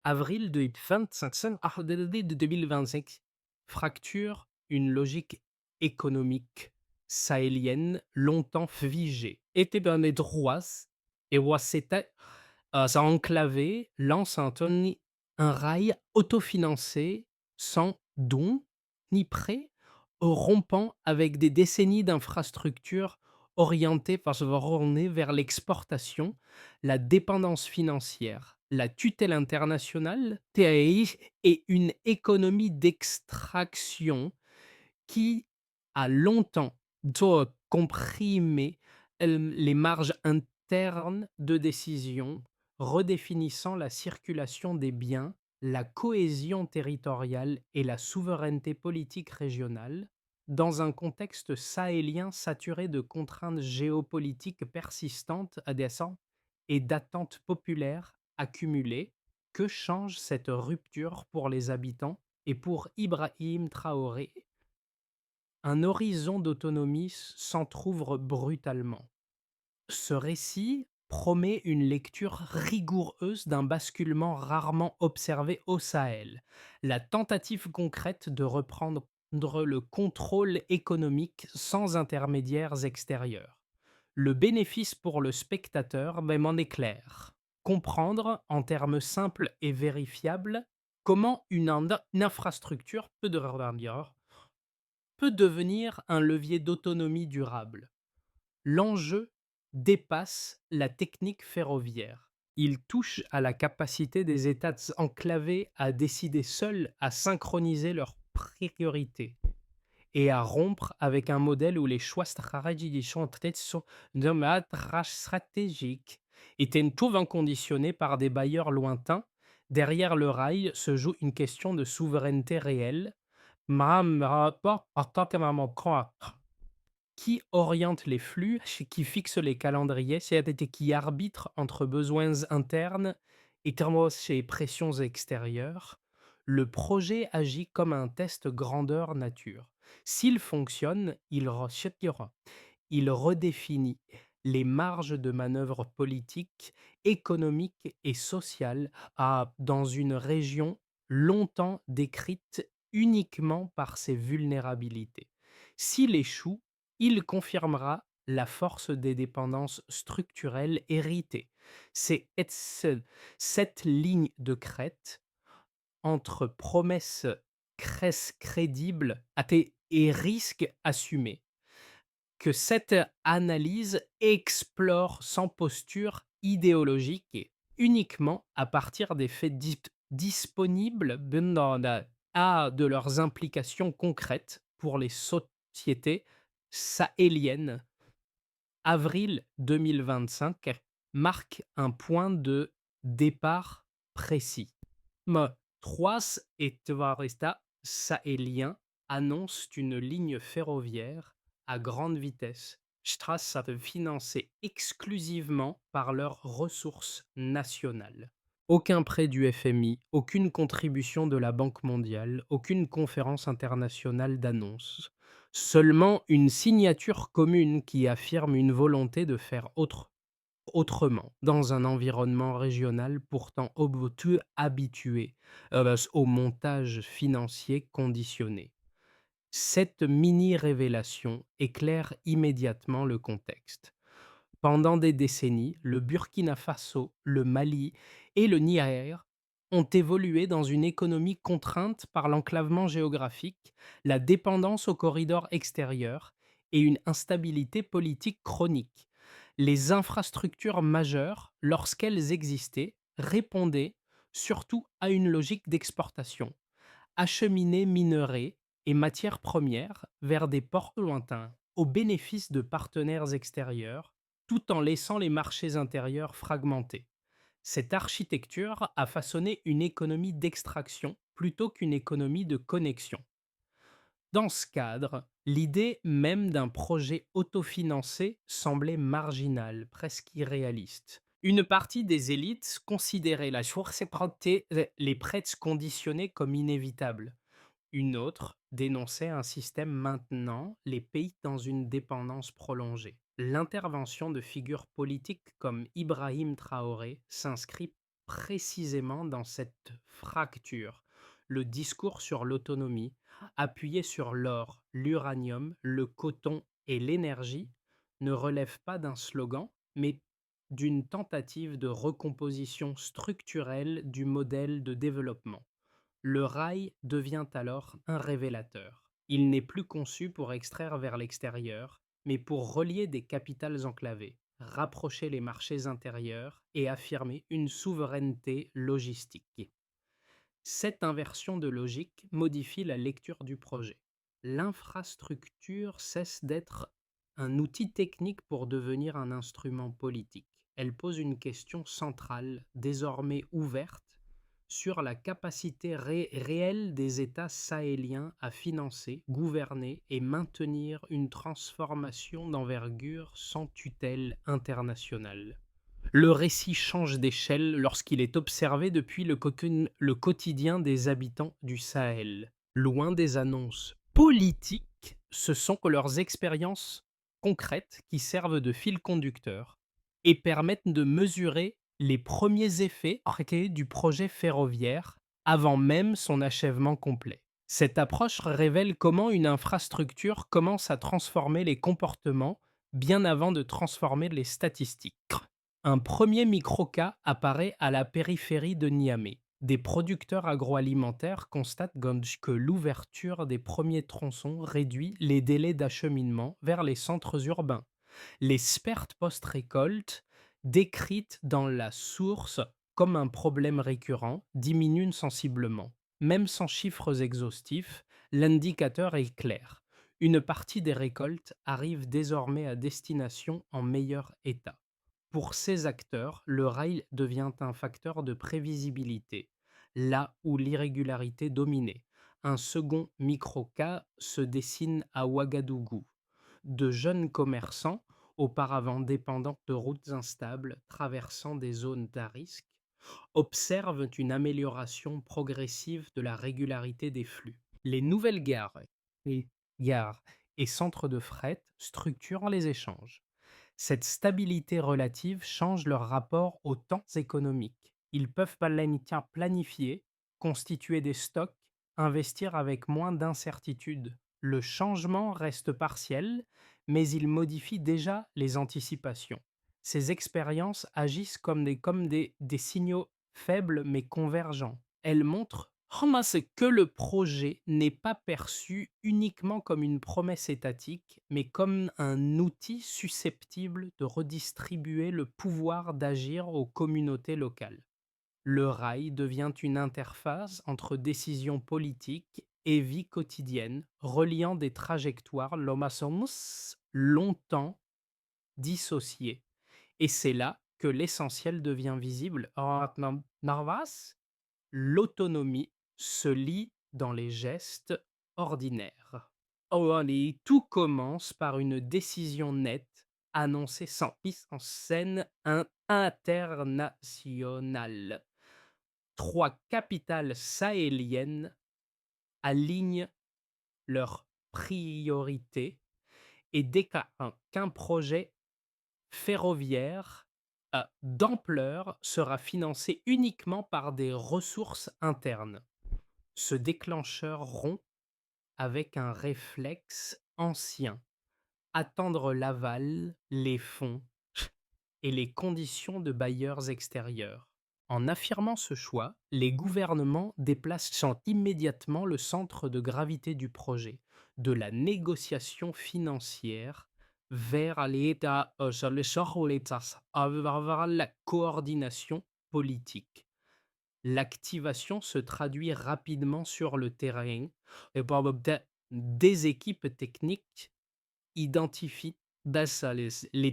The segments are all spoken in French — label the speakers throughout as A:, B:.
A: Avril de 2025 fracture une logique économique sahélienne longtemps figée. Était dans les droits et Ouasseta ça enclavé lance un rail autofinancé sans don ni prêt, rompant avec des décennies d'infrastructures orientées vers l'exportation, la dépendance financière, la tutelle internationale, TAI, et une économie d'extraction qui a longtemps comprimé les marges internes de décision, redéfinissant la circulation des biens, la cohésion territoriale et la souveraineté politique régionale, dans un contexte sahélien saturé de contraintes géopolitiques persistantes à descente et d'attentes populaires accumulées. Que change cette rupture pour les habitants et pour Ibrahim Traoré? Un horizon d'autonomie s'entr'ouvre brutalement. Ce récit promet une lecture rigoureuse d'un basculement rarement observé au Sahel, la tentative concrète de reprendre le contrôle économique sans intermédiaires extérieurs. Le bénéfice pour le spectateur même en est clair. Comprendre, en termes simples et vérifiables, comment une infrastructure peut devenir un levier d'autonomie durable. L'enjeu dépasse la technique ferroviaire. Il touche à la capacité des États enclavés à décider seuls, à synchroniser leurs priorités et à rompre avec un modèle où les choix stratégiques étaient souvent conditionnés par des bailleurs lointains. Derrière le rail se joue une question de souveraineté réelle. Qui oriente les flux, qui fixe les calendriers, c'est-à-dire qui arbitre entre besoins internes et pressions extérieures. Le projet agit comme un test grandeur nature. S'il fonctionne, il redéfinit les marges de manœuvre politiques, économiques et sociales dans une région longtemps décrite uniquement par ses vulnérabilités. S'il échoue, il confirmera la force des dépendances structurelles héritées. C'est cette ligne de crête entre promesses crédibles et risques assumés que cette analyse explore sans posture idéologique et uniquement à partir des faits disponibles de leurs implications concrètes pour les sociétés sahéliennes. Avril 2025 marque un point de départ précis. Trois États sahéliens annoncent une ligne ferroviaire à grande vitesse, Strasse financée exclusivement par leurs ressources nationales. Aucun prêt du FMI, aucune contribution de la Banque mondiale, aucune conférence internationale d'annonce. Seulement une signature commune qui affirme une volonté de faire autrement, dans un environnement régional pourtant habitué au montage financier conditionné. Cette mini-révélation éclaire immédiatement le contexte. Pendant des décennies, le Burkina Faso, le Mali et le Niger ont évolué dans une économie contrainte par l'enclavement géographique, la dépendance aux corridors extérieurs et une instabilité politique chronique. Les infrastructures majeures, lorsqu'elles existaient, répondaient surtout à une logique d'exportation, acheminer minerais et matières premières vers des ports lointains, au bénéfice de partenaires extérieurs, tout en laissant les marchés intérieurs fragmentés. Cette architecture a façonné une économie d'extraction plutôt qu'une économie de connexion. Dans ce cadre, l'idée même d'un projet autofinancé semblait marginale, presque irréaliste. Une partie des élites considérait les prêts conditionnés comme inévitables. Une autre dénonçait un système maintenant les pays dans une dépendance prolongée. L'intervention de figures politiques comme Ibrahim Traoré s'inscrit précisément dans cette fracture. Le discours sur l'autonomie, appuyé sur l'or, l'uranium, le coton et l'énergie, ne relève pas d'un slogan, mais d'une tentative de recomposition structurelle du modèle de développement. Le rail devient alors un révélateur. Il n'est plus conçu pour extraire vers l'extérieur, mais pour relier des capitales enclavées, rapprocher les marchés intérieurs et affirmer une souveraineté logistique. Cette inversion de logique modifie la lecture du projet. L'infrastructure cesse d'être un outil technique pour devenir un instrument politique. Elle pose une question centrale, désormais ouverte, sur la capacité réelle des États sahéliens à financer, gouverner et maintenir une transformation d'envergure sans tutelle internationale. Le récit change d'échelle lorsqu'il est observé depuis le quotidien des habitants du Sahel. Loin des annonces politiques, ce sont que leurs expériences concrètes qui servent de fil conducteur et permettent de mesurer les premiers effets du projet ferroviaire avant même son achèvement complet. Cette approche révèle comment une infrastructure commence à transformer les comportements bien avant de transformer les statistiques. Un premier microcas apparaît à la périphérie de Niamey. Des producteurs agroalimentaires constatent que l'ouverture des premiers tronçons réduit les délais d'acheminement vers les centres urbains. Les pertes post-récolte, décrites dans la source comme un problème récurrent, diminuent sensiblement. Même sans chiffres exhaustifs, l'indicateur est clair. Une partie des récoltes arrive désormais à destination en meilleur état. Pour ces acteurs, le rail devient un facteur de prévisibilité, là où l'irrégularité dominait. Un second microcas se dessine à Ouagadougou. De jeunes commerçants, auparavant dépendants de routes instables traversant des zones à risque, observent une amélioration progressive de la régularité des flux. Les nouvelles et, gares et centres de fret structurent les échanges. Cette stabilité relative change leur rapport aux temps économiques. Ils peuvent planifier, constituer des stocks, investir avec moins d'incertitude. Le changement reste partiel, mais il modifie déjà les anticipations. Ces expériences agissent comme des signaux faibles mais convergents. Elles montrent que le projet n'est pas perçu uniquement comme une promesse étatique, mais comme un outil susceptible de redistribuer le pouvoir d'agir aux communautés locales. Le rail devient une interface entre décisions politiques et vie quotidienne, reliant des trajectoires longtemps dissociées. Et c'est là que l'essentiel devient visible. Narvas, l'autonomie se lit dans les gestes ordinaires. Oh, allez, tout commence par une décision nette, annoncée sans mise en scène internationale. Trois capitales sahéliennes alignent leurs priorités et déclarent qu'un projet ferroviaire d'ampleur sera financé uniquement par des ressources internes. Ce déclencheur rompt avec un réflexe ancien, attendre l'aval, les fonds et les conditions de bailleurs extérieurs. En affirmant ce choix, les gouvernements déplacent immédiatement le centre de gravité du projet, de la négociation financière vers la coordination politique. L'activation se traduit rapidement sur le terrain et des équipes techniques identifient les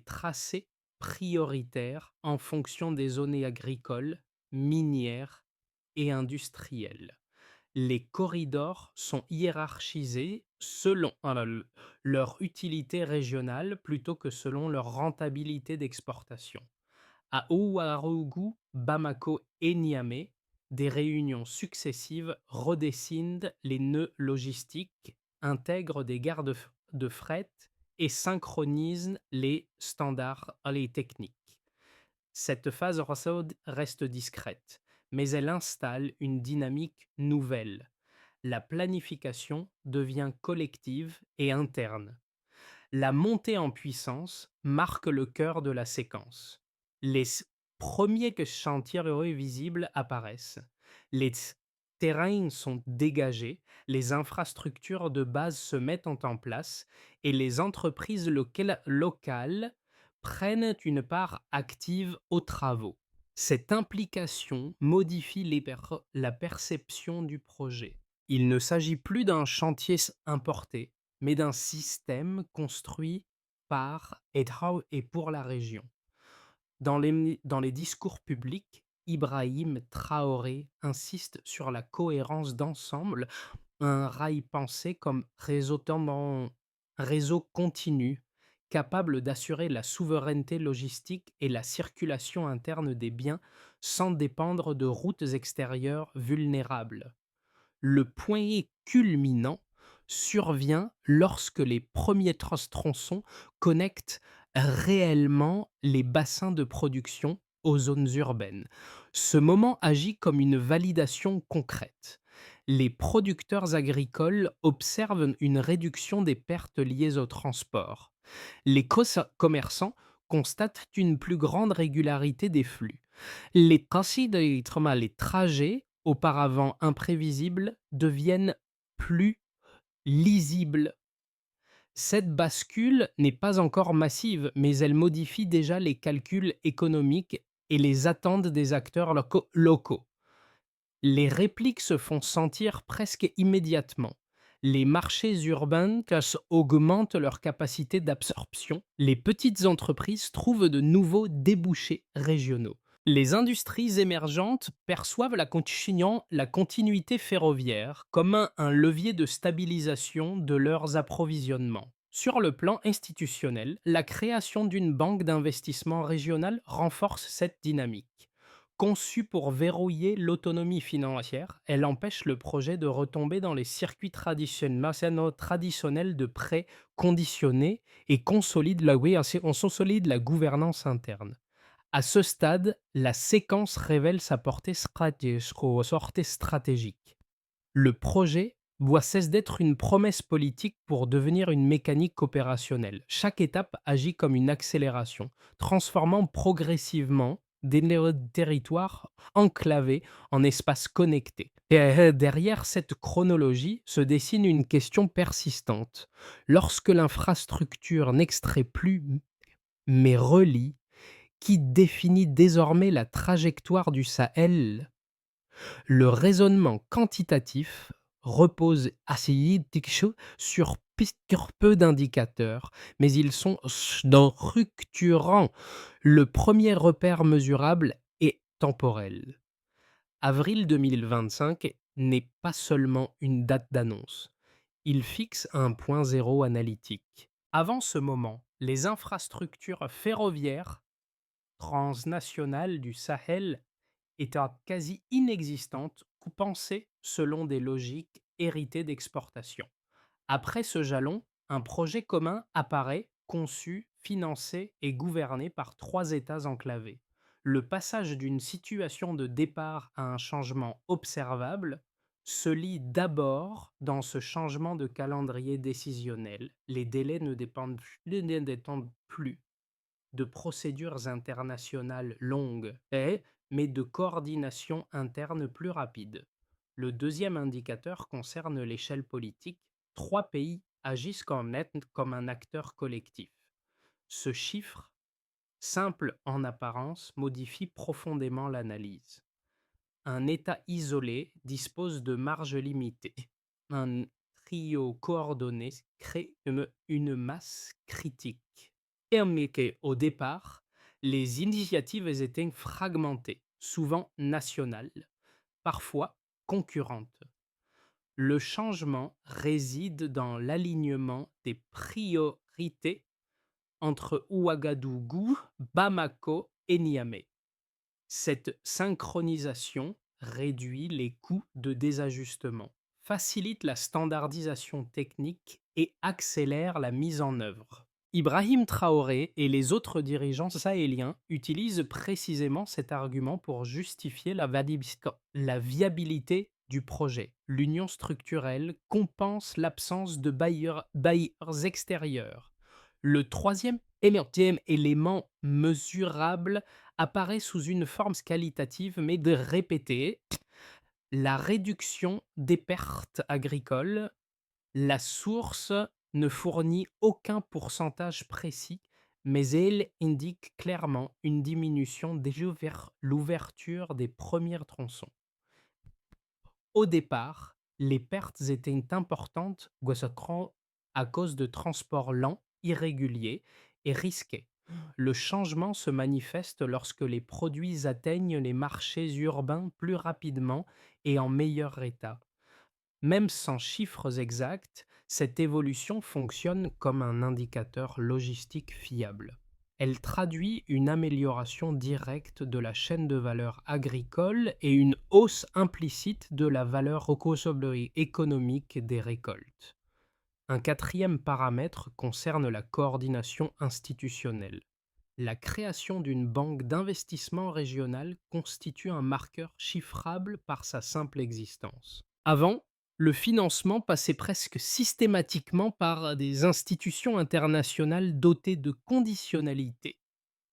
A: tracés prioritaires en fonction des zones agricoles, minières et industrielles. Les corridors sont hiérarchisés selon leur utilité régionale plutôt que selon leur rentabilité d'exportation. À Ouagadougou, Bamako et Niamey, des réunions successives redessinent les nœuds logistiques, intègrent des gares de fret et synchronisent les standards techniques. Cette phase reste discrète, mais elle installe une dynamique nouvelle. La planification devient collective et interne. La montée en puissance marque le cœur de la séquence. Premiers chantiers visibles apparaissent. Les terrains sont dégagés, les infrastructures de base se mettent en place et les entreprises locales prennent une part active aux travaux. Cette implication modifie la perception du projet. Il ne s'agit plus d'un chantier importé, mais d'un système construit par et pour la région. Dans les discours publics, Ibrahim Traoré insiste sur la cohérence d'ensemble, un rail pensé comme réseau continu, capable d'assurer la souveraineté logistique et la circulation interne des biens sans dépendre de routes extérieures vulnérables. Le point culminant survient lorsque les premiers tronçons connectent réellement les bassins de production aux zones urbaines. Ce moment agit comme une validation concrète. Les producteurs agricoles observent une réduction des pertes liées au transport. Les commerçants constatent une plus grande régularité des flux. Les trajets, auparavant imprévisibles, deviennent plus lisibles. Cette bascule n'est pas encore massive, mais elle modifie déjà les calculs économiques et les attentes des acteurs locaux. Les répliques se font sentir presque immédiatement. Les marchés urbains augmentent leur capacité d'absorption. Les petites entreprises trouvent de nouveaux débouchés régionaux. Les industries émergentes perçoivent la continuité ferroviaire comme un levier de stabilisation de leurs approvisionnements. Sur le plan institutionnel, la création d'une banque d'investissement régionale renforce cette dynamique. Conçue pour verrouiller l'autonomie financière, elle empêche le projet de retomber dans les circuits traditionnels de prêts conditionnés et consolide la gouvernance interne. À ce stade, la séquence révèle sa portée stratégique. Le projet doit cesser d'être une promesse politique pour devenir une mécanique opérationnelle. Chaque étape agit comme une accélération, transformant progressivement des territoires enclavés en espaces connectés. Et derrière cette chronologie se dessine une question persistante. Lorsque l'infrastructure n'extrait plus mais relie, qui définit désormais la trajectoire du Sahel, le raisonnement quantitatif repose assez sur peu d'indicateurs, mais ils sont structurants. Le premier repère mesurable est temporel. Avril 2025 n'est pas seulement une date d'annonce, il fixe un point zéro analytique. Avant ce moment, les infrastructures ferroviaires transnationales du Sahel étaient quasi inexistantes ou pensées selon des logiques héritées d'exportation. Après ce jalon, un projet commun apparaît, conçu, financé et gouverné par trois États enclavés. Le passage d'une situation de départ à un changement observable se lie d'abord dans ce changement de calendrier décisionnel. Les délais ne dépendent plus de procédures internationales longues, mais de coordination interne plus rapide. Le deuxième indicateur concerne l'échelle politique. Trois pays agissent comme un acteur collectif. Ce chiffre, simple en apparence, modifie profondément l'analyse. Un État isolé dispose de marges limitées. Un trio coordonné crée une masse critique. Mais qu'au départ, les initiatives étaient fragmentées, souvent nationales, parfois concurrentes. Le changement réside dans l'alignement des priorités entre Ouagadougou, Bamako et Niamey. Cette synchronisation réduit les coûts de désajustement, facilite la standardisation technique et accélère la mise en œuvre. Ibrahim Traoré et les autres dirigeants sahéliens utilisent précisément cet argument pour justifier la viabilité du projet. L'union structurelle compense l'absence de bailleurs extérieurs. Le troisième élément mesurable apparaît sous une forme qualitative mais de répétée, la réduction des pertes agricoles. La source ne fournit aucun pourcentage précis, mais elle indique clairement une diminution déjà vers l'ouverture des premiers tronçons. Au départ, les pertes étaient importantes à cause de transports lents, irréguliers et risqués. Le changement se manifeste lorsque les produits atteignent les marchés urbains plus rapidement et en meilleur état. Même sans chiffres exacts, cette évolution fonctionne comme un indicateur logistique fiable. Elle traduit une amélioration directe de la chaîne de valeur agricole et une hausse implicite de la valeur économique des récoltes. Un quatrième paramètre concerne la coordination institutionnelle. La création d'une banque d'investissement régionale constitue un marqueur chiffrable par sa simple existence. Avant, le financement passait presque systématiquement par des institutions internationales dotées de conditionnalités.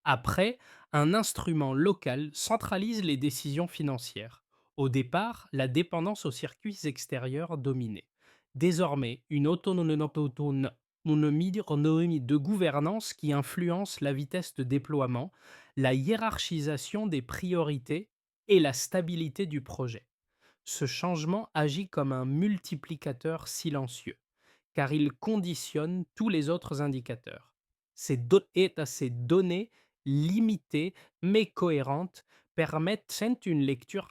A: Après, un instrument local centralise les décisions financières. Au départ, la dépendance aux circuits extérieurs dominait. Désormais, une autonomie de gouvernance qui influence la vitesse de déploiement, la hiérarchisation des priorités et la stabilité du projet. Ce changement agit comme un multiplicateur silencieux, car il conditionne tous les autres indicateurs. Ces données limitées mais cohérentes permettent une lecture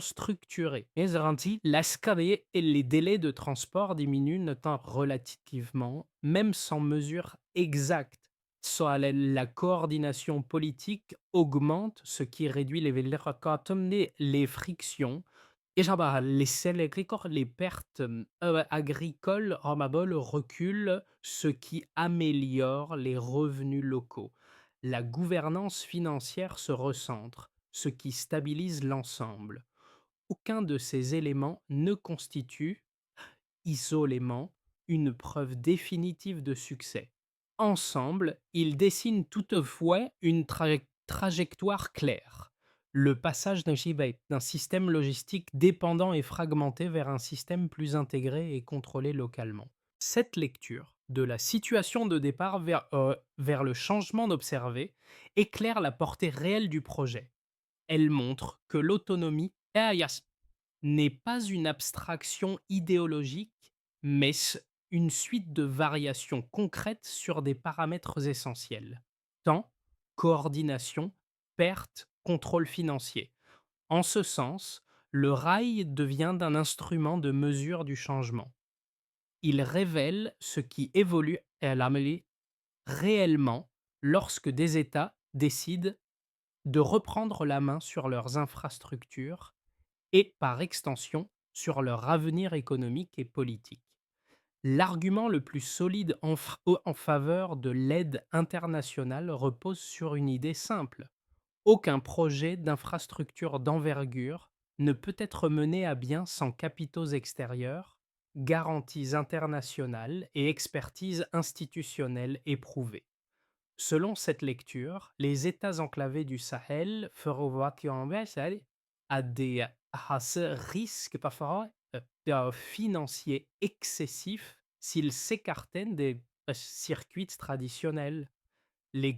A: structurée. Et ainsi, l'escalier et les délais de transport diminuent notamment relativement, même sans mesure exacte. Soit la coordination politique augmente, ce qui réduit les frictions. Et genre, bah, les pertes agricoles reculent, ce qui améliore les revenus locaux. La gouvernance financière se recentre, ce qui stabilise l'ensemble. Aucun de ces éléments ne constitue isolément une preuve définitive de succès. Ensemble, ils dessinent toutefois une trajectoire claire. Le passage d'un système logistique dépendant et fragmenté vers un système plus intégré et contrôlé localement. Cette lecture de la situation de départ vers le changement observé éclaire la portée réelle du projet. Elle montre que l'autonomie n'est pas une abstraction idéologique, mais une suite de variations concrètes sur des paramètres essentiels. Temps, coordination, perte, contrôle financier. En ce sens, le rail devient un instrument de mesure du changement. Il révèle ce qui évolue à l'améliorer réellement lorsque des États décident de reprendre la main sur leurs infrastructures et, par extension, sur leur avenir économique et politique. L'argument le plus solide en faveur de l'aide internationale repose sur une idée simple. Aucun projet d'infrastructure d'envergure ne peut être mené à bien sans capitaux extérieurs, garanties internationales et expertise institutionnelle éprouvée. Selon cette lecture, les États enclavés du Sahel feront voir à des risques parfois financiers excessifs s'ils s'écartaient des circuits traditionnels. Les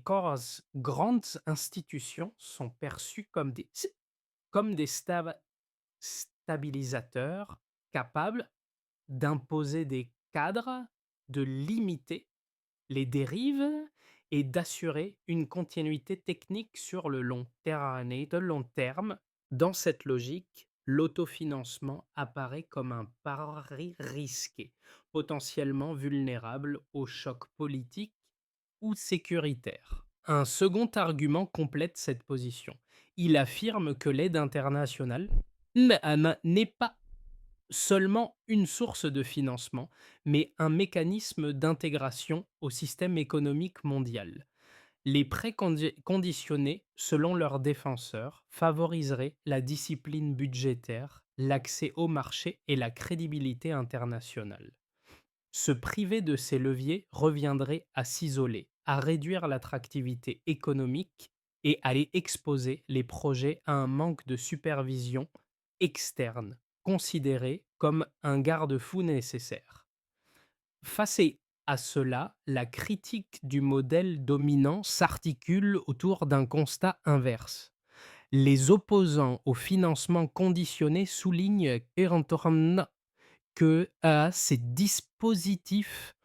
A: grandes institutions sont perçues comme des stabilisateurs capables d'imposer des cadres, de limiter les dérives et d'assurer une continuité technique sur le long terme. Dans cette logique, l'autofinancement apparaît comme un pari risqué, potentiellement vulnérable aux chocs politiques ou sécuritaires. Un second argument complète cette position. Il affirme que l'aide internationale n'est pas seulement une source de financement, mais un mécanisme d'intégration au système économique mondial. Les prêts conditionnés, selon leurs défenseurs, favoriseraient la discipline budgétaire, l'accès au marché et la crédibilité internationale. Se priver de ces leviers reviendrait à s'isoler, à réduire l'attractivité économique et à les exposer les projets à un manque de supervision externe, considéré comme un garde-fou nécessaire. Face à cela, la critique du modèle dominant s'articule autour d'un constat inverse. Les opposants au financement conditionné soulignent que ces dispositifs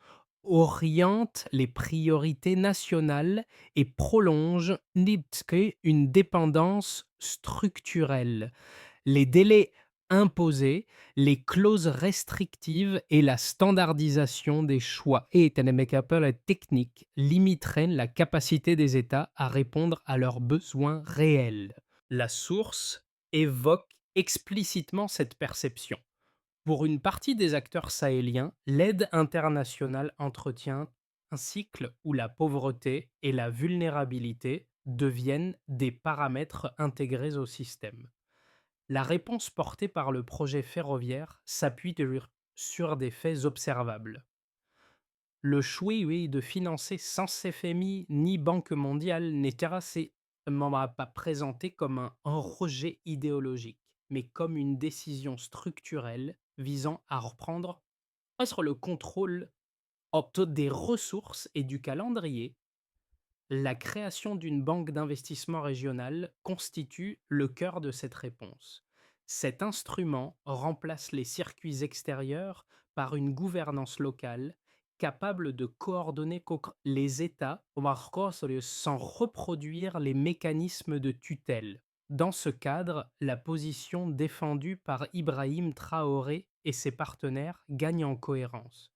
A: orientent les priorités nationales et prolongent une dépendance structurelle. Les délais imposés, les clauses restrictives et la standardisation des choix et techniques limiteraient la capacité des États à répondre à leurs besoins réels. La source évoque explicitement cette perception. Pour une partie des acteurs sahéliens, l'aide internationale entretient un cycle où la pauvreté et la vulnérabilité deviennent des paramètres intégrés au système. La réponse portée par le projet ferroviaire s'appuie sur des faits observables. Le choix oui, de financer sans FMI ni Banque mondiale n'était pas présenté comme un rejet idéologique, mais comme une décision structurelle visant à reprendre presque le contrôle des ressources et du calendrier. La création d'une banque d'investissement régionale constitue le cœur de cette réponse. Cet instrument remplace les circuits extérieurs par une gouvernance locale capable de coordonner les États sans reproduire les mécanismes de tutelle. Dans ce cadre, la position défendue par Ibrahim Traoré et ses partenaires gagne en cohérence.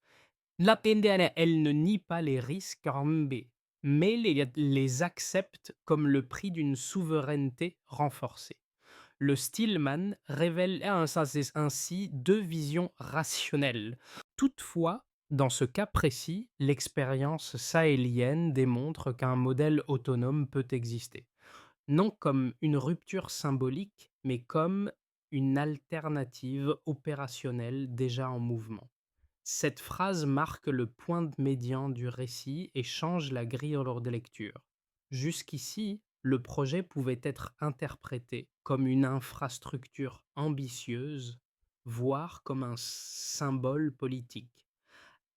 A: La PNDL, elle ne nie pas les risques RMB, mais les accepte comme le prix d'une souveraineté renforcée. Le Stillman révèle ainsi deux visions rationnelles. Toutefois, dans ce cas précis, l'expérience sahélienne démontre qu'un modèle autonome peut exister, non comme une rupture symbolique, mais comme une alternative opérationnelle déjà en mouvement. Cette phrase marque le point médian du récit et change la grille de lecture. Jusqu'ici, le projet pouvait être interprété comme une infrastructure ambitieuse, voire comme un symbole politique.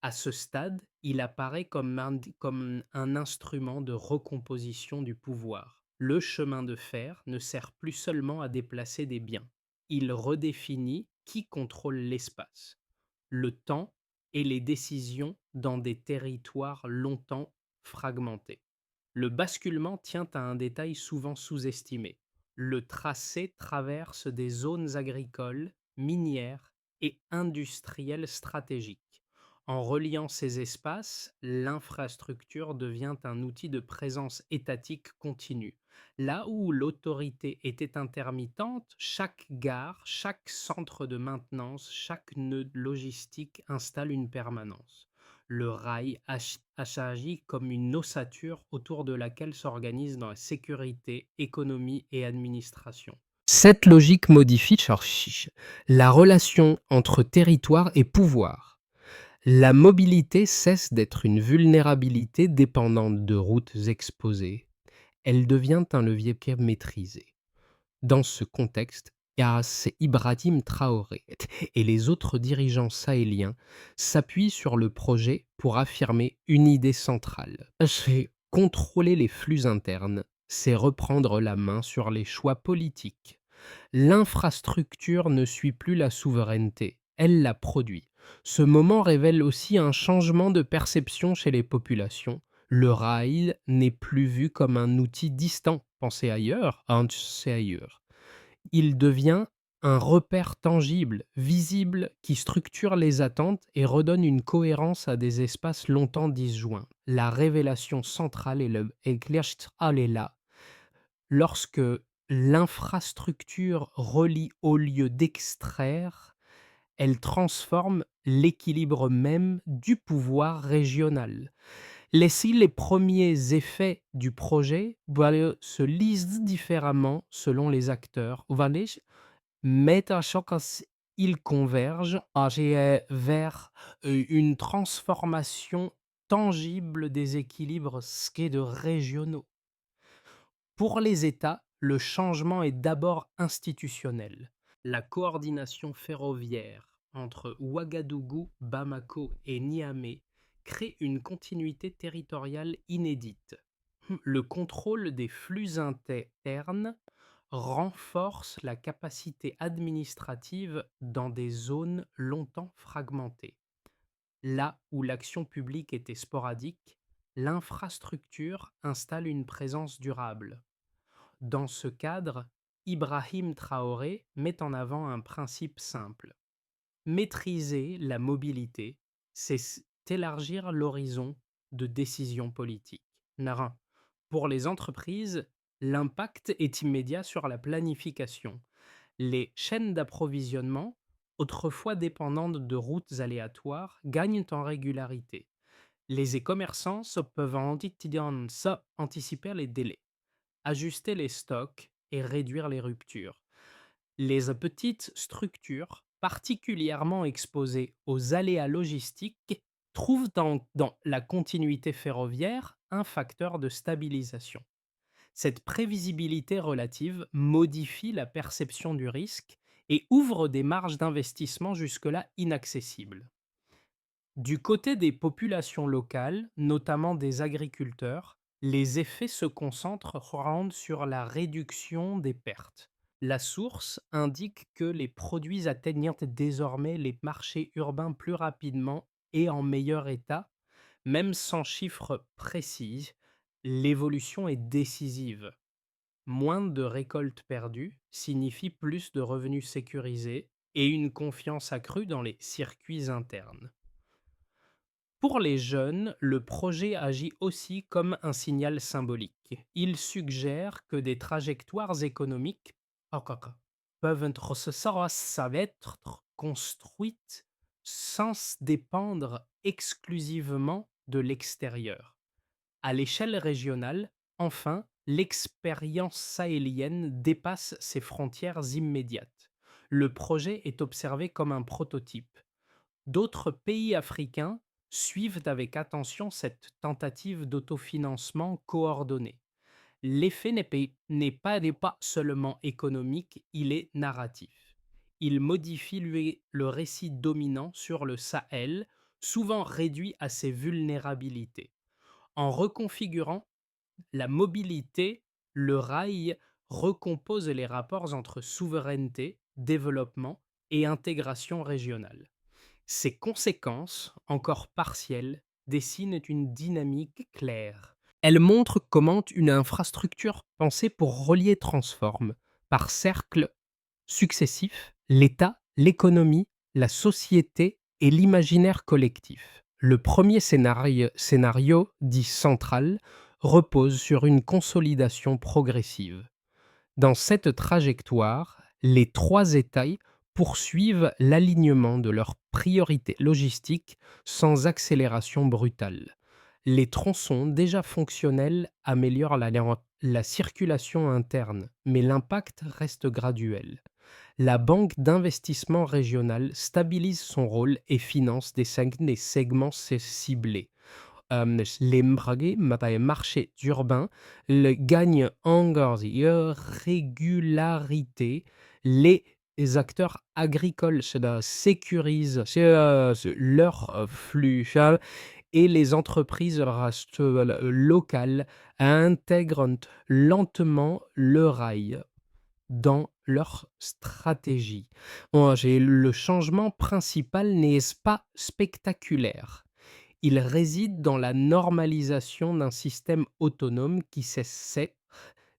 A: À ce stade, il apparaît comme un instrument de recomposition du pouvoir. Le chemin de fer ne sert plus seulement à déplacer des biens. Il redéfinit qui contrôle l'espace, le temps et les décisions dans des territoires longtemps fragmentés. Le basculement tient à un détail souvent sous-estimé. Le tracé traverse des zones agricoles, minières et industrielles stratégiques. En reliant ces espaces, l'infrastructure devient un outil de présence étatique continue. Là où l'autorité était intermittente, chaque gare, chaque centre de maintenance, chaque nœud logistique installe une permanence. Le rail agit comme une ossature autour de laquelle s'organisent dans la sécurité, économie et administration. Cette logique modifie la relation entre territoire et pouvoir. La mobilité cesse d'être une vulnérabilité dépendante de routes exposées. Elle devient un levier maîtrisé. Dans ce contexte, c'est Ibrahim Traoré et les autres dirigeants sahéliens s'appuient sur le projet pour affirmer une idée centrale. C'est contrôler les flux internes, c'est reprendre la main sur les choix politiques. L'infrastructure ne suit plus la souveraineté, elle la produit. Ce moment révèle aussi un changement de perception chez les populations. Le rail n'est plus vu comme un outil distant, pensé ailleurs, c'est ailleurs. Il devient un repère tangible, visible, qui structure les attentes et redonne une cohérence à des espaces longtemps disjoints. La révélation centrale est là. Lorsque l'infrastructure relie au lieu d'extraire, elle transforme l'équilibre même du pouvoir régional. Les premiers effets du projet se lisent différemment selon les acteurs, mais à chaque ils convergent vers une transformation tangible des équilibres régionaux. Pour les États, le changement est d'abord institutionnel. La coordination ferroviaire entre Ouagadougou, Bamako et Niamey crée une continuité territoriale inédite. Le contrôle des flux internes renforce la capacité administrative dans des zones longtemps fragmentées. Là où l'action publique était sporadique, l'infrastructure installe une présence durable. Dans ce cadre, Ibrahim Traoré met en avant un principe simple. Maîtriser la mobilité, c'est élargir l'horizon de décision politique. Narin. Pour les entreprises, l'impact est immédiat sur la planification. Les chaînes d'approvisionnement, autrefois dépendantes de routes aléatoires, gagnent en régularité. Les e-commerçants peuvent anticiper les délais, ajuster les stocks et réduire les ruptures. Les petites structures, particulièrement exposées aux aléas logistiques, trouvent dans la continuité ferroviaire un facteur de stabilisation. Cette prévisibilité relative modifie la perception du risque et ouvre des marges d'investissement jusque-là inaccessibles. Du côté des populations locales, notamment des agriculteurs, les effets se concentrent sur la réduction des pertes. La source indique que les produits atteignent désormais les marchés urbains plus rapidement et en meilleur état, même sans chiffres précis. L'évolution est décisive. Moins de récoltes perdues signifie plus de revenus sécurisés et une confiance accrue dans les circuits internes. Pour les jeunes, le projet agit aussi comme un signal symbolique. Il suggère que des trajectoires économiques peuvent être construites sans dépendre exclusivement de l'extérieur. À l'échelle régionale, enfin, l'expérience sahélienne dépasse ses frontières immédiates. Le projet est observé comme un prototype. D'autres pays africains suivent avec attention cette tentative d'autofinancement coordonné. L'effet n'est pas seulement économique, il est narratif. Il modifie le récit dominant sur le Sahel, souvent réduit à ses vulnérabilités. En reconfigurant la mobilité, le rail recompose les rapports entre souveraineté, développement et intégration régionale. Ces conséquences, encore partielles, dessinent une dynamique claire. Elles montrent comment une infrastructure pensée pour relier transforme, par cercles successifs, l'État, l'économie, la société et l'imaginaire collectif. Le premier scénario, dit central, repose sur une consolidation progressive. Dans cette trajectoire, les trois États poursuivent l'alignement de leurs priorités logistiques sans accélération brutale. Les tronçons déjà fonctionnels améliorent la circulation interne, mais l'impact reste graduel. La banque d'investissement régionale stabilise son rôle et finance des segments ciblés. Les marchés urbains gagnent en régularité. Les acteurs agricoles sécurisent leurs flux et les entreprises locales intègrent lentement le rail dans leur stratégie. Le changement principal n'est pas spectaculaire. Il réside dans la normalisation d'un système autonome qui cessait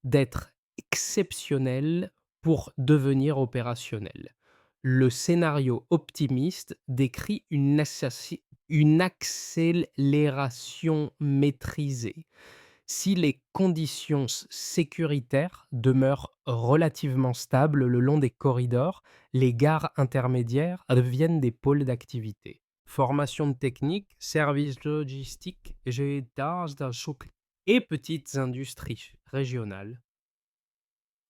A: d'être exceptionnel pour devenir opérationnel. Le scénario optimiste décrit une accélération maîtrisée. Si les conditions sécuritaires demeurent relativement stables le long des corridors, les gares intermédiaires deviennent des pôles d'activité. Formation technique, services logistiques, et petites industries régionales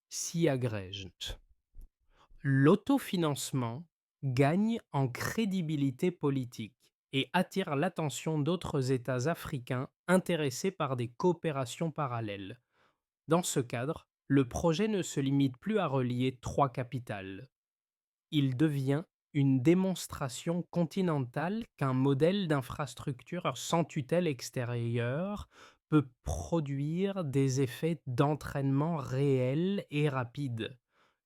A: s'y agrègent. L'autofinancement gagne en crédibilité politique et attire l'attention d'autres États africains intéressés par des coopérations parallèles. Dans ce cadre, le projet ne se limite plus à relier trois capitales. Il devient une démonstration continentale qu'un modèle d'infrastructure sans tutelle extérieure peut produire des effets d'entraînement réels et rapides.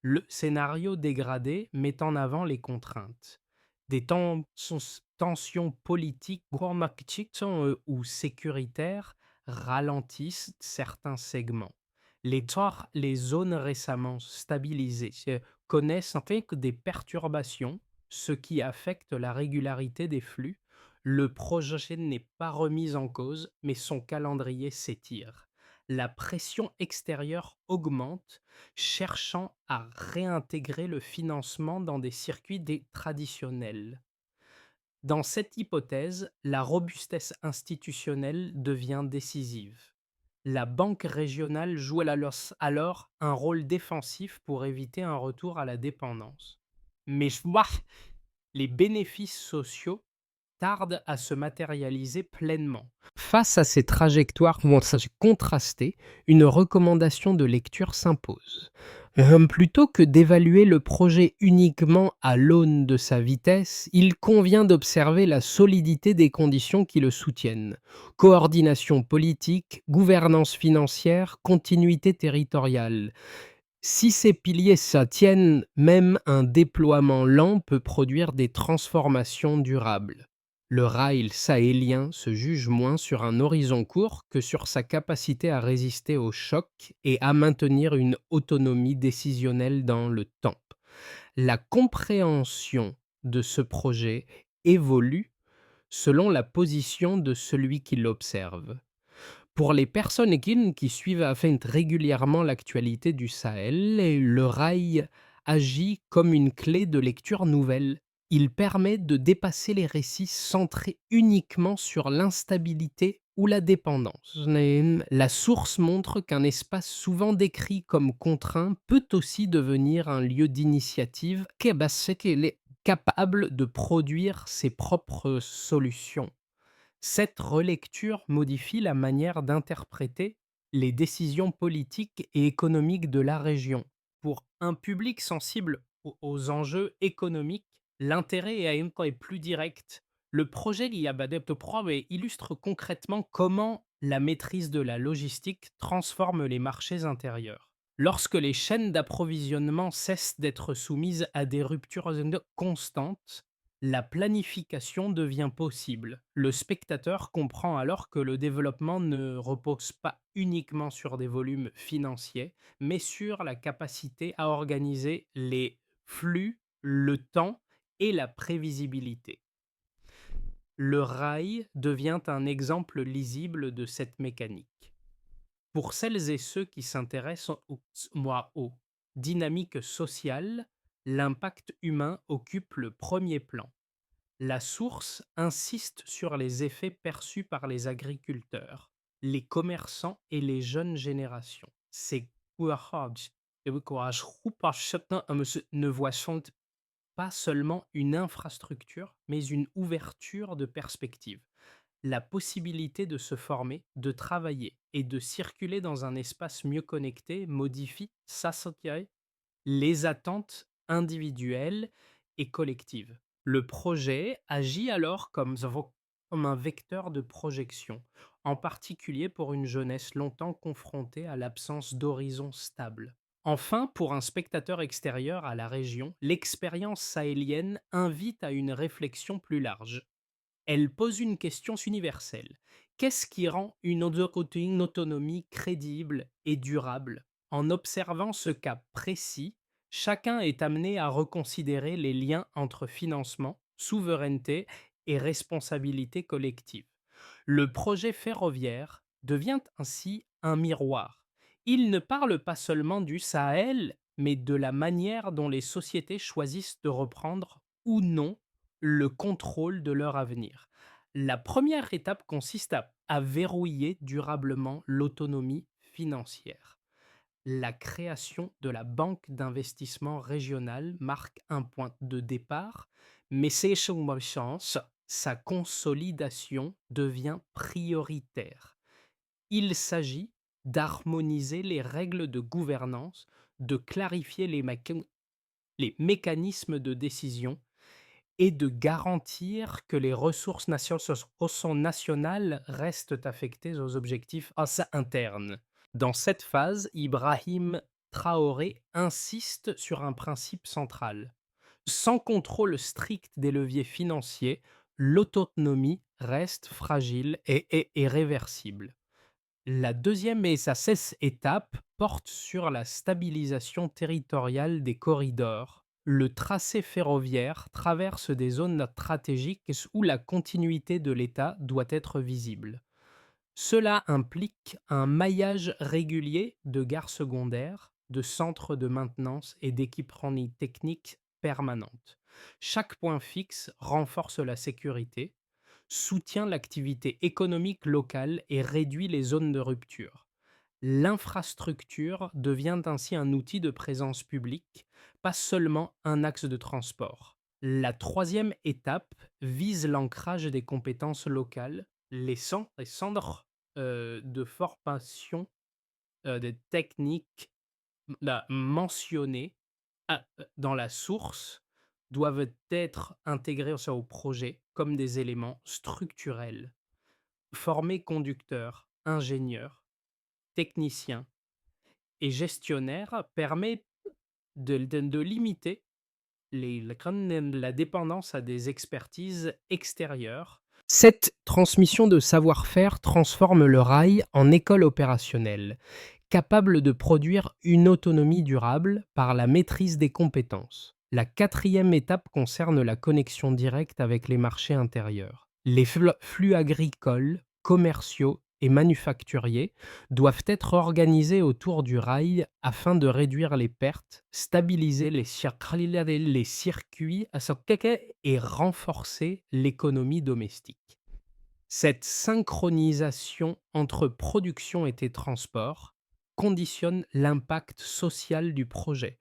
A: Le scénario dégradé met en avant les contraintes. Des tensions politiques, ou sécuritaires ralentissent certains segments. Les zones récemment stabilisées connaissent en fait que des perturbations, ce qui affecte la régularité des flux. Le projet n'est pas remis en cause, mais son calendrier s'étire. La pression extérieure augmente, cherchant à réintégrer le financement dans des circuits traditionnels. Dans cette hypothèse, la robustesse institutionnelle devient décisive. La banque régionale joue alors un rôle défensif pour éviter un retour à la dépendance. Mais les bénéfices sociaux tardent à se matérialiser pleinement. Face à ces trajectoires contrastées, une recommandation de lecture s'impose. Plutôt que d'évaluer le projet uniquement à l'aune de sa vitesse, il convient d'observer la solidité des conditions qui le soutiennent. Coordination politique, gouvernance financière, continuité territoriale. Si ces piliers se tiennent, même un déploiement lent peut produire des transformations durables. Le rail sahélien se juge moins sur un horizon court que sur sa capacité à résister aux chocs et à maintenir une autonomie décisionnelle dans le temps. La compréhension de ce projet évolue selon la position de celui qui l'observe. Pour les personnes qui suivent régulièrement l'actualité du Sahel, le rail agit comme une clé de lecture nouvelle. Il permet de dépasser les récits centrés uniquement sur l'instabilité ou la dépendance. La source montre qu'un espace souvent décrit comme contraint peut aussi devenir un lieu d'initiative capable de produire ses propres solutions. Cette relecture modifie la manière d'interpréter les décisions politiques et économiques de la région. Pour un public sensible aux enjeux économiques, l'intérêt est plus direct. Le projet Liabadep Pro illustre concrètement comment la maîtrise de la logistique transforme les marchés intérieurs. Lorsque les chaînes d'approvisionnement cessent d'être soumises à des ruptures constantes, la planification devient possible. Le spectateur comprend alors que le développement ne repose pas uniquement sur des volumes financiers, mais sur la capacité à organiser les flux, le temps et la prévisibilité. Le rail devient un exemple lisible de cette mécanique. Pour celles et ceux qui s'intéressent aux dynamiques sociales, l'impact humain occupe le premier plan. La source insiste sur les effets perçus par les agriculteurs, les commerçants et les jeunes générations. Ces ne voient pas seulement une infrastructure, mais une ouverture de perspective. La possibilité de se former, de travailler et de circuler dans un espace mieux connecté modifie les attentes individuelles et collectives. Le projet agit alors comme un vecteur de projection, en particulier pour une jeunesse longtemps confrontée à l'absence d'horizon stable. Enfin, pour un spectateur extérieur à la région, l'expérience sahélienne invite à une réflexion plus large. Elle pose une question universelle. Qu'est-ce qui rend une autonomie crédible et durable? En observant ce cas précis, chacun est amené à reconsidérer les liens entre financement, souveraineté et responsabilité collective. Le projet ferroviaire devient ainsi un miroir. Il ne parle pas seulement du Sahel, mais de la manière dont les sociétés choisissent de reprendre ou non le contrôle de leur avenir. La première étape consiste à verrouiller durablement l'autonomie financière. La création de la banque d'investissement régionale marque un point de départ, mais c'est chance, sa consolidation devient prioritaire. Il s'agit d'harmoniser les règles de gouvernance, de clarifier les mécanismes de décision et de garantir que les ressources nationales restent affectées aux objectifs internes. Dans cette phase, Ibrahim Traoré insiste sur un principe central. Sans contrôle strict des leviers financiers, l'autonomie reste fragile et réversible. La deuxième et sa étape porte sur la stabilisation territoriale des corridors. Le tracé ferroviaire traverse des zones stratégiques où la continuité de l'État doit être visible. Cela implique un maillage régulier de gares secondaires, de centres de maintenance et d'équipements techniques permanentes. Chaque point fixe renforce la sécurité, soutient l'activité économique locale et réduit les zones de rupture. L'infrastructure devient ainsi un outil de présence publique, pas seulement un axe de transport. La troisième étape vise l'ancrage des compétences locales, les centres de formation des techniques mentionnées dans la source doivent être intégrés au projet comme des éléments structurels. Former conducteurs, ingénieurs, techniciens et gestionnaires permet de limiter la dépendance à des expertises extérieures. Cette transmission de savoir-faire transforme le rail en école opérationnelle, capable de produire une autonomie durable par la maîtrise des compétences. La quatrième étape concerne la connexion directe avec les marchés intérieurs. Les flux agricoles, commerciaux et manufacturiers doivent être organisés autour du rail afin de réduire les pertes, stabiliser les circuits et renforcer l'économie domestique. Cette synchronisation entre production et transport conditionne l'impact social du projet.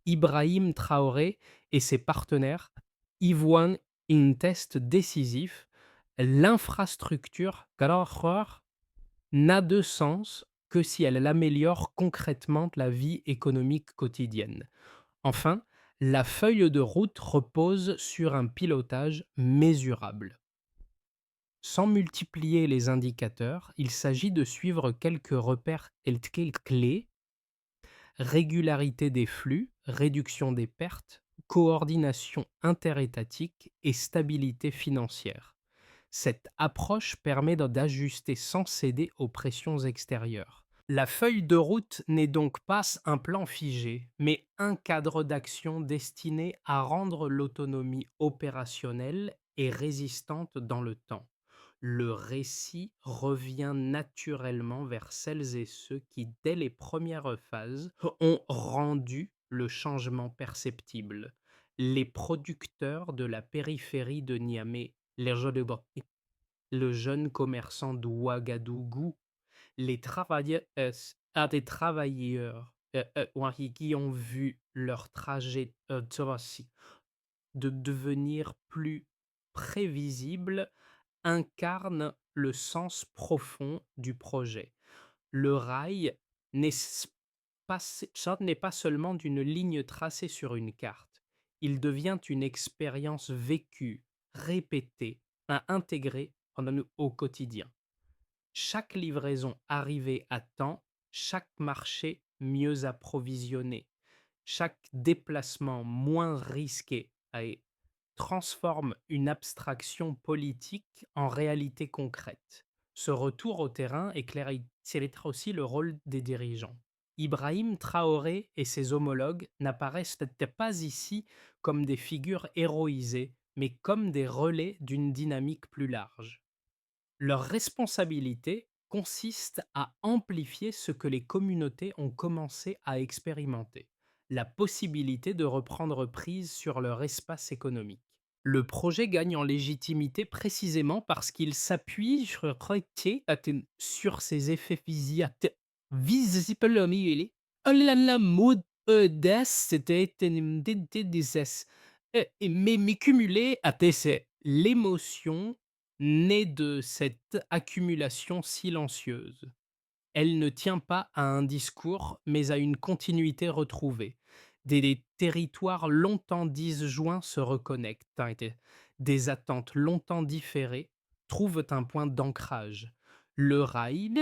A: Ibrahim Traoré et ses partenaires y voient un test décisif. L'infrastructure n'a de sens que si elle améliore concrètement la vie économique quotidienne. Enfin, la feuille de route repose sur un pilotage mesurable. Sans multiplier les indicateurs, il s'agit de suivre quelques repères clés: régularité des flux, réduction des pertes, coordination interétatique et stabilité financière. Cette approche permet d'ajuster sans céder aux pressions extérieures. La feuille de route n'est donc pas un plan figé, mais un cadre d'action destiné à rendre l'autonomie opérationnelle et résistante dans le temps. Le récit revient naturellement vers celles et ceux qui, dès les premières phases, ont rendu le changement perceptible. Les producteurs de la périphérie de Niamey, le jeune commerçant d'Ouagadougou, les travailleurs, des travailleurs qui ont vu leur trajet de devenir plus prévisible incarne le sens profond du projet. Le rail n'est ça n'est pas seulement d'une ligne tracée sur une carte. Il devient une expérience vécue, répétée, à intégrer au quotidien. Chaque livraison arrivée à temps, chaque marché mieux approvisionné, chaque déplacement moins risqué transforme une abstraction politique en réalité concrète. Ce retour au terrain éclairera aussi le rôle des dirigeants. Ibrahim Traoré et ses homologues n'apparaissent peut-être pas ici comme des figures héroïsées, mais comme des relais d'une dynamique plus large. Leur responsabilité consiste à amplifier ce que les communautés ont commencé à expérimenter, la possibilité de reprendre prise sur leur espace économique. Le projet gagne en légitimité précisément parce qu'il s'appuie sur ses effets visibles la mode mais cumulé à l'émotion née de cette accumulation silencieuse. Elle ne tient pas à un discours, mais à une continuité retrouvée. Des territoires longtemps disjoints se reconnectent, hein, des attentes longtemps différées trouvent un point d'ancrage. Le rail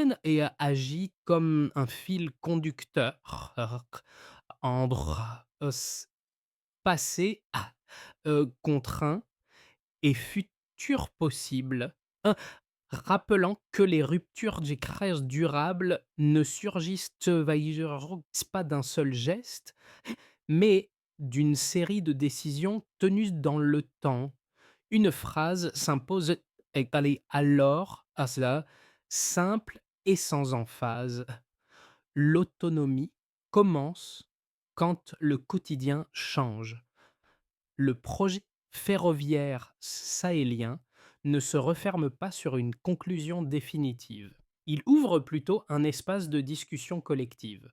A: agit comme un fil conducteur entre passé contraint et futur possible, rappelant que les ruptures du créage durable ne surgissent pas d'un seul geste, mais d'une série de décisions tenues dans le temps. Une phrase s'impose est allée alors à cela, simple et sans emphase. L'autonomie commence quand le quotidien change. Le projet ferroviaire sahélien ne se referme pas sur une conclusion définitive. Il ouvre plutôt un espace de discussion collective.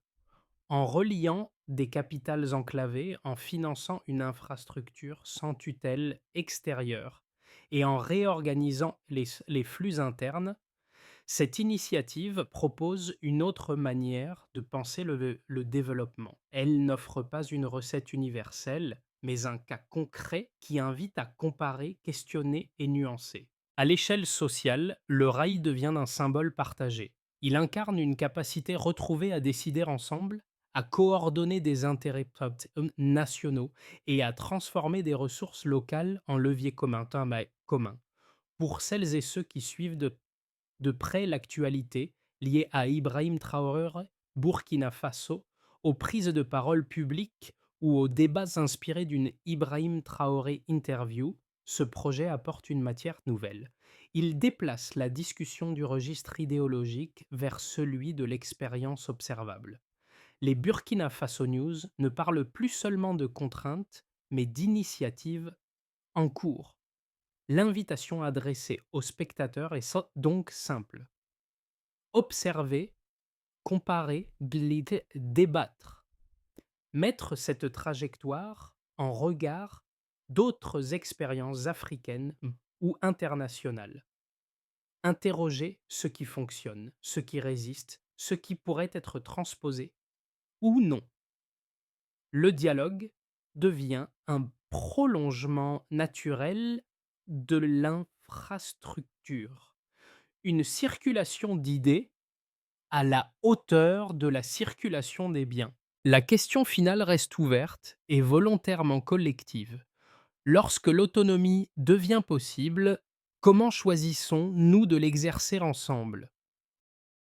A: En reliant des capitales enclavées, en finançant une infrastructure sans tutelle extérieure et en réorganisant les flux internes, cette initiative propose une autre manière de penser le développement. Elle n'offre pas une recette universelle, mais un cas concret qui invite à comparer, questionner et nuancer. À l'échelle sociale, le rail devient un symbole partagé. Il incarne une capacité retrouvée à décider ensemble, à coordonner des intérêts nationaux et à transformer des ressources locales en leviers communs. Pour celles et ceux qui suivent de près l'actualité liée à Ibrahim Traoré, Burkina Faso, aux prises de parole publiques ou aux débats inspirés d'une Ibrahim Traoré interview, ce projet apporte une matière nouvelle. Il déplace la discussion du registre idéologique vers celui de l'expérience observable. Les Burkina Faso News ne parlent plus seulement de contraintes, mais d'initiatives en cours. L'invitation adressée aux spectateurs est donc simple: observer, comparer, débattre, mettre cette trajectoire en regard d'autres expériences africaines ou internationales, interroger ce qui fonctionne, ce qui résiste, ce qui pourrait être transposé ou non. Le dialogue devient un prolongement naturel de l'infrastructure, une circulation d'idées à la hauteur de la circulation des biens. La question finale reste ouverte et volontairement collective. Lorsque l'autonomie devient possible, comment choisissons-nous de l'exercer ensemble?